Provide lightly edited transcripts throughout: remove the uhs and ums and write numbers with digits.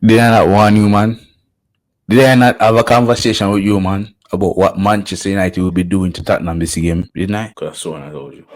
Did I not warn you, man? Did I not have a conversation with you, man, about what Manchester United will be doing to Tottenham this game? Didn't I? Because so I told you.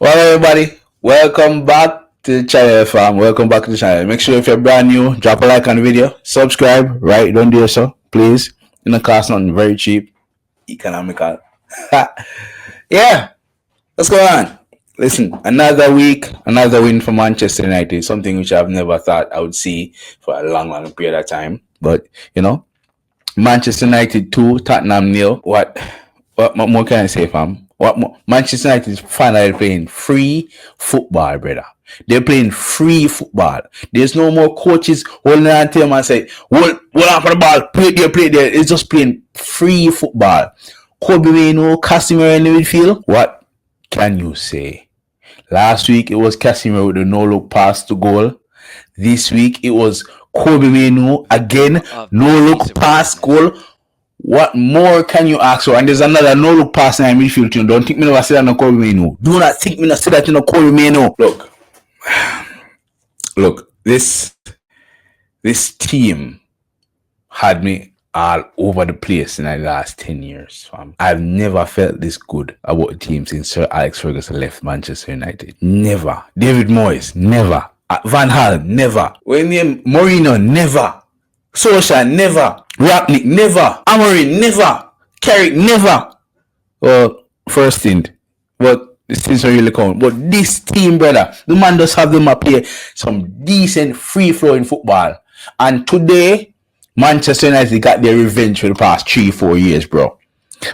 Well, everybody, welcome back to the channel, fam. Welcome back to the channel. Make sure if you're brand new, drop a like on the video, subscribe, right? Don't do so, please. In the cost, nothing very cheap, economical. Yeah, what's going on? Listen, another week, another win for Manchester United. Something which I've never thought I would see for a long, long period of time. But you know, Manchester United 2, Tottenham 0. What more can I say, fam? What more? Manchester United is finally playing free football, brother. They're playing free football. There's no more coaches holding on to them and say, hold on for the ball, play there. It's just playing free football. Kobe Mainoo, Casemiro in the midfield. What can you say? Last week it was Casemiro with the no-look pass to goal. This week it was Kobe Mainoo again, no-look pass goal. What more can you ask for? And there's another no-look pass in the midfield too. Don't think me never say that in Kobe Mainoo. Do not think me never say that in Kobe Mainoo. Look, this team had me all over the place in the last 10 years, fam. I've never felt this good about a team since Sir Alex Ferguson left Manchester United. Never. David Moyes, never. Van Gaal, never. Mourinho, never. Solskjaer, never. Rangnick, never. Amorim, never. Carrick, never. Well, first thing, but this things are really count. But this team, brother, the man does have them up play some decent free-flowing football. And today, Manchester United got their revenge for the past 3-4 years, bro.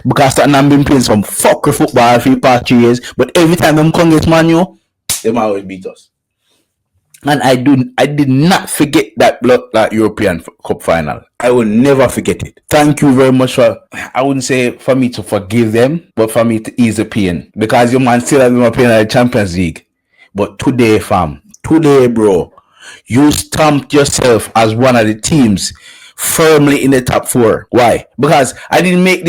Because Tottenham been playing some fucker football for the past 3 years, but every time them come against Man U, them always beat us. And I did not forget that European Cup final. I will never forget it. Thank you very much for, I wouldn't say for me to forgive them, but for me to ease the pain. Because your man still has been playing at the Champions League. But today, fam, bro, you stamped yourself as one of the teams firmly in the top 4. Why? Because I didn't wait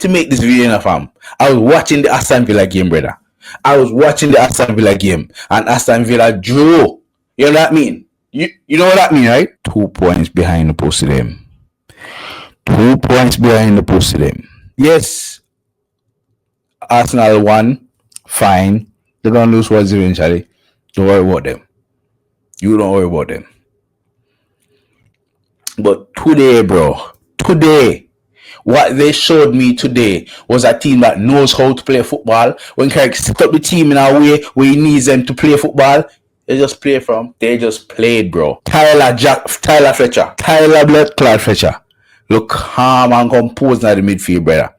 to make this video, fam. I was watching the Aston Villa game, brother. And Aston Villa drew. You know what I mean? You know what that mean, right? 2 points behind the post of them. 2 points behind the post of them. Yes, Arsenal won. Fine. They're going to lose 1-0 eventually. Don't worry about them. You don't worry about them. But today, bro, what they showed me today was a team that knows how to play football. When Carrick set up the team in a way where he needs them to play football, they just played, bro. Tyler Fletcher. Look calm and composed in the midfield, brother.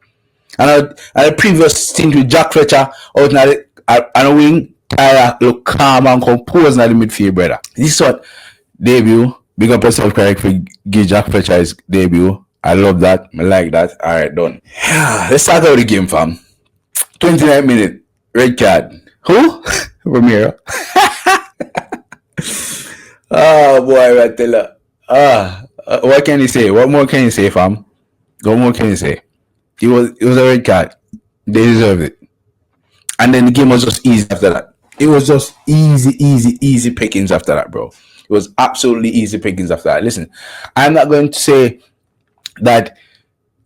And the previous stint with Jack Fletcher out in the wing, Tyler look calm and composed in the midfield, brother. This is what debut. Big up yourself, Carrick, for give Jack Fletcher his debut. I love that. I like that. All right, done. Let's start out the game, fam. 29 minutes. Red card. Who? Romero. Oh, boy, I tell you. What can you say? What more can you say, fam? What more can you say? It was a red card. They deserved it. And then the game was just easy after that. It was just easy pickings after that, bro. It was absolutely easy pickings after that. Listen, I'm not going to say that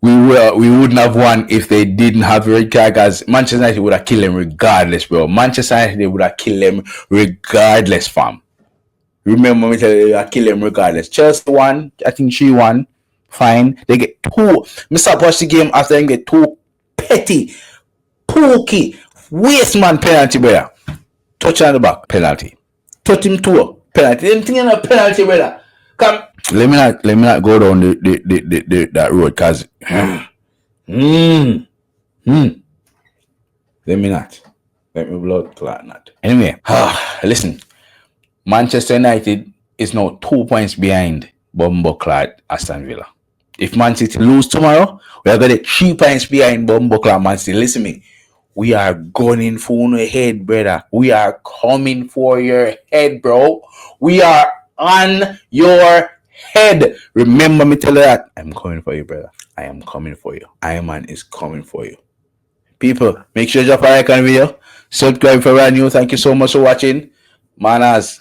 we wouldn't have won if they didn't have red card, guys. Manchester United would have killed them regardless, bro. Manchester United would have killed them regardless, fam. Remember me telling you, they would have killed them regardless. Chelsea won, I think 3-1. Fine. They get 2. Mr. Watch the game after they get 2 petty, pokey, waste man penalty, brother. Touch on the back, penalty. Touch him to penalty. Them thing a penalty, brother. Come. Let me not go down that road, cause let me not. Let me blood clot not. Anyway, listen. Manchester United is now 2 points behind Bumbleclad Aston Villa. If Man City lose tomorrow, we are going to 3 points behind Bumbleclad Man City. Listen to me. We are gunning for your head, brother. We are coming for your head, bro. We are on your head. Remember me tell you that. I'm coming for you, brother. I am coming for you. Iron Man is coming for you. People, make sure you drop a like on the video. Subscribe for brand new. Thank you so much for watching. Manaz.